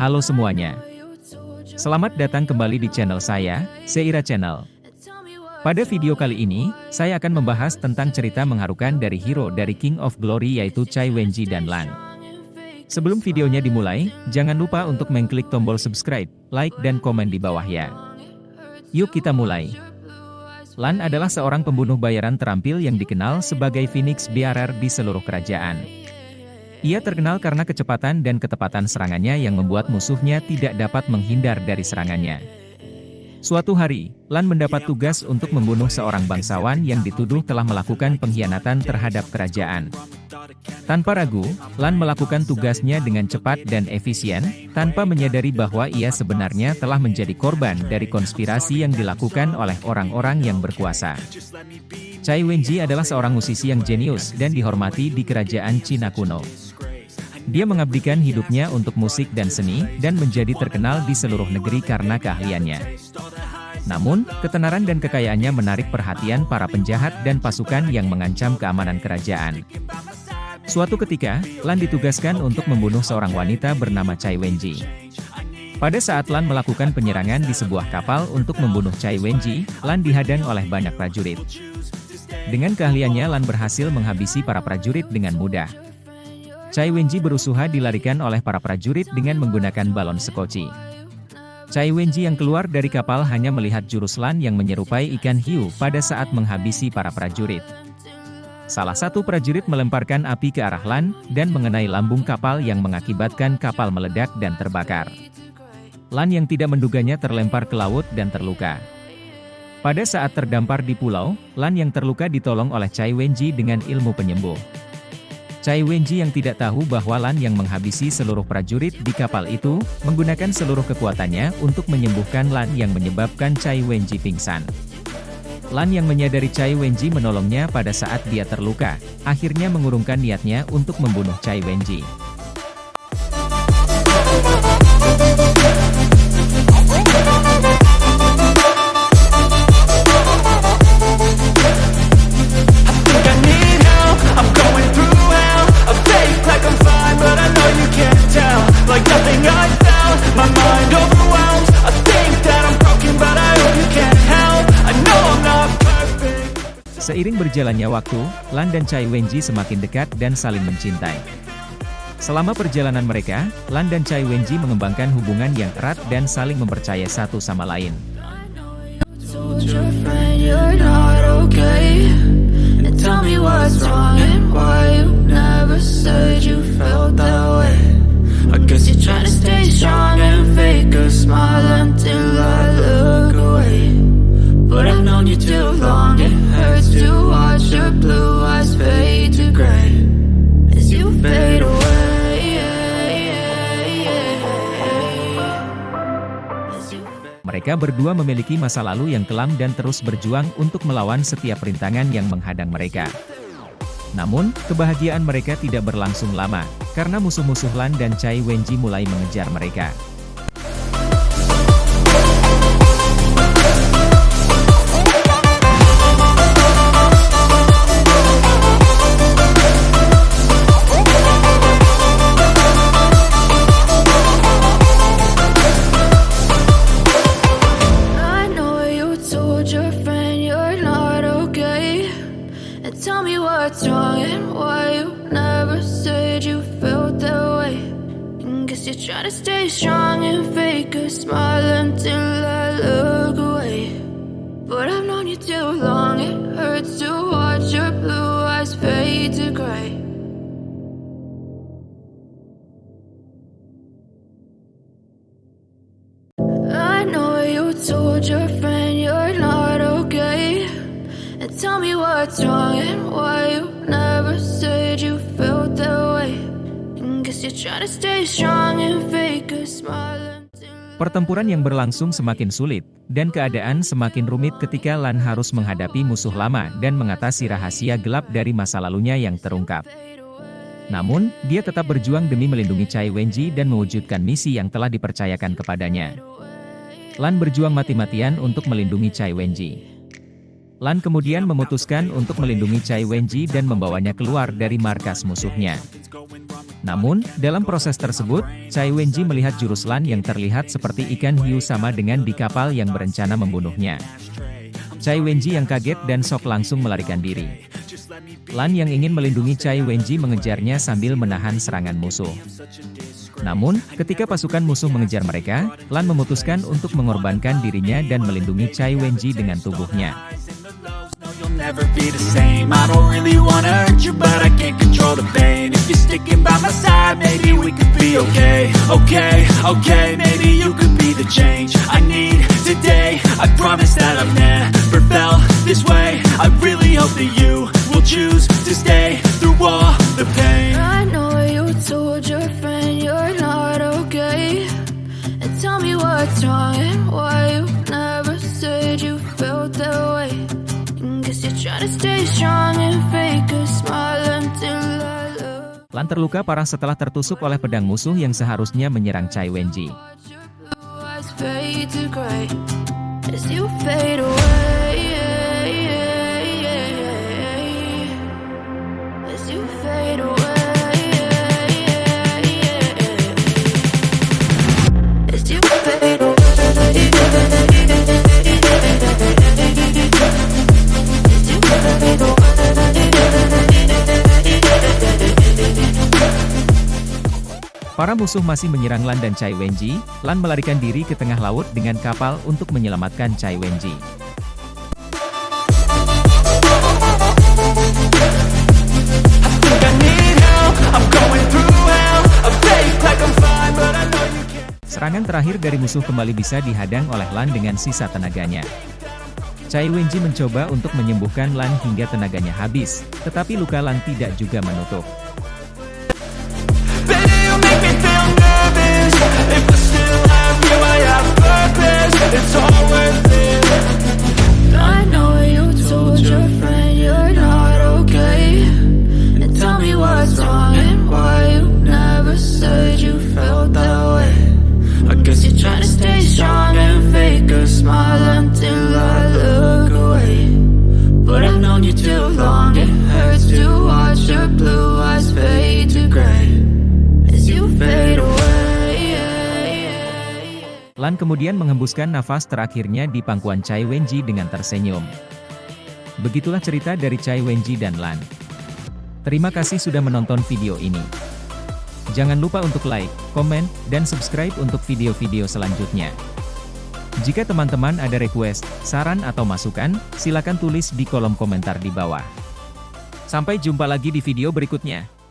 Halo semuanya. Selamat datang kembali di channel saya, Seira Channel. Pada video kali ini, saya akan membahas tentang cerita mengharukan dari hero dari King of Glory yaitu Cai Wenji dan Lan. Sebelum videonya dimulai, jangan lupa untuk mengklik tombol subscribe, like dan komen di bawah ya. Yuk kita mulai. Lan adalah seorang pembunuh bayaran terampil yang dikenal sebagai Phoenix Bearer di seluruh kerajaan. Ia terkenal karena kecepatan dan ketepatan serangannya yang membuat musuhnya tidak dapat menghindar dari serangannya. Suatu hari, Lan mendapat tugas untuk membunuh seorang bangsawan yang dituduh telah melakukan pengkhianatan terhadap kerajaan. Tanpa ragu, Lan melakukan tugasnya dengan cepat dan efisien, tanpa menyadari bahwa ia sebenarnya telah menjadi korban dari konspirasi yang dilakukan oleh orang-orang yang berkuasa. Cai Wenji adalah seorang musisi yang jenius dan dihormati di kerajaan Cina kuno. Dia mengabdikan hidupnya untuk musik dan seni, dan menjadi terkenal di seluruh negeri karena keahliannya. Namun, ketenaran dan kekayaannya menarik perhatian para penjahat dan pasukan yang mengancam keamanan kerajaan. Suatu ketika, Lan ditugaskan untuk membunuh seorang wanita bernama Cai Wenji. Pada saat Lan melakukan penyerangan di sebuah kapal untuk membunuh Cai Wenji, Lan dihadang oleh banyak prajurit. Dengan keahliannya Lan berhasil menghabisi para prajurit dengan mudah. Cai Wenji berusaha dilarikan oleh para prajurit dengan menggunakan balon sekoci. Cai Wenji yang keluar dari kapal hanya melihat jurus Lan yang menyerupai ikan hiu pada saat menghabisi para prajurit. Salah satu prajurit melemparkan api ke arah Lan, dan mengenai lambung kapal yang mengakibatkan kapal meledak dan terbakar. Lan yang tidak menduganya terlempar ke laut dan terluka. Pada saat terdampar di pulau, Lan yang terluka ditolong oleh Cai Wenji dengan ilmu penyembuh. Cai Wenji yang tidak tahu bahwa Lan yang menghabisi seluruh prajurit di kapal itu, menggunakan seluruh kekuatannya untuk menyembuhkan Lan yang menyebabkan Cai Wenji pingsan. Lan yang menyadari Cai Wenji menolongnya pada saat dia terluka, akhirnya mengurungkan niatnya untuk membunuh Cai Wenji. Seiring berjalannya waktu, Lan dan Cai Wenji semakin dekat dan saling mencintai. Selama perjalanan mereka, Lan dan Cai Wenji mengembangkan hubungan yang erat dan saling mempercayai satu sama lain. But I've known you too long, it hurts to watch your blue eyes fade to gray as you fade away. Mereka berdua memiliki masa lalu yang kelam dan terus berjuang untuk melawan setiap rintangan yang menghadang mereka. Namun, kebahagiaan mereka tidak berlangsung lama, karena musuh-musuh Lan dan Cai Wenji mulai mengejar mereka. Tell me what's wrong and why you never said you felt that way. Guess you're trying to stay strong and fake a smile until I look away. But I've known you too long, it hurts to watch your blue eyes fade to gray. I know you told your friend you're not okay. Tell me what's wrong and why you never said you felt that way. Guess you're trying to stay strong and fake a smile. Pertempuran yang berlangsung semakin sulit, dan keadaan semakin rumit ketika Lan harus menghadapi musuh lama dan mengatasi rahasia gelap dari masa lalunya yang terungkap. Namun, dia tetap berjuang demi melindungi Cai Wenji dan mewujudkan misi yang telah dipercayakan kepadanya. Lan berjuang mati-matian untuk melindungi Cai Wenji. Lan kemudian memutuskan untuk melindungi Cai Wenji dan membawanya keluar dari markas musuhnya. Namun, dalam proses tersebut, Cai Wenji melihat jurus Lan yang terlihat seperti ikan hiu sama dengan di kapal yang berencana membunuhnya. Cai Wenji yang kaget dan shock langsung melarikan diri. Lan yang ingin melindungi Cai Wenji mengejarnya sambil menahan serangan musuh. Namun, ketika pasukan musuh mengejar mereka, Lan memutuskan untuk mengorbankan dirinya dan melindungi Cai Wenji dengan tubuhnya. You'll never be the same. I don't really wanna hurt you, but I can't control the pain. If you're sticking by my side, maybe we could be okay. Okay, maybe you could be the change I need today. I promise that I've never felt this way. I really hope that you will choose to stay through all the pain. I know you told your friend you're not okay, and tell me what's wrong and why you never said you felt that way. Guess you're trying to stay strong and fake a smile until I look. Lan terluka parah setelah tertusuk oleh pedang musuh yang seharusnya menyerang Cai Wenji. Watch your blue eyes fade to gray as you fade away. As you fade away. As you fade away. Para musuh masih menyerang Lan dan Cai Wenji. Lan melarikan diri ke tengah laut dengan kapal untuk menyelamatkan Cai Wenji. Serangan terakhir dari musuh kembali bisa dihadang oleh Lan dengan sisa tenaganya. Cai Wenji mencoba untuk menyembuhkan Lan hingga tenaganya habis, tetapi luka Lan tidak juga menutup. I know you told your friend you're not okay, and tell me what's wrong and why you never said you felt that way. I guess you're trying to stay strong and fake a smile until I look away. But I've known you too long, it hurts to watch your blue eyes fade to gray as you fade away. Lan kemudian menghembuskan nafas terakhirnya di pangkuan Cai Wenji dengan tersenyum. Begitulah cerita dari Cai Wenji dan Lan. Terima kasih sudah menonton video ini. Jangan lupa untuk like, komen, dan subscribe untuk video-video selanjutnya. Jika teman-teman ada request, saran atau masukan, silakan tulis di kolom komentar di bawah. Sampai jumpa lagi di video berikutnya.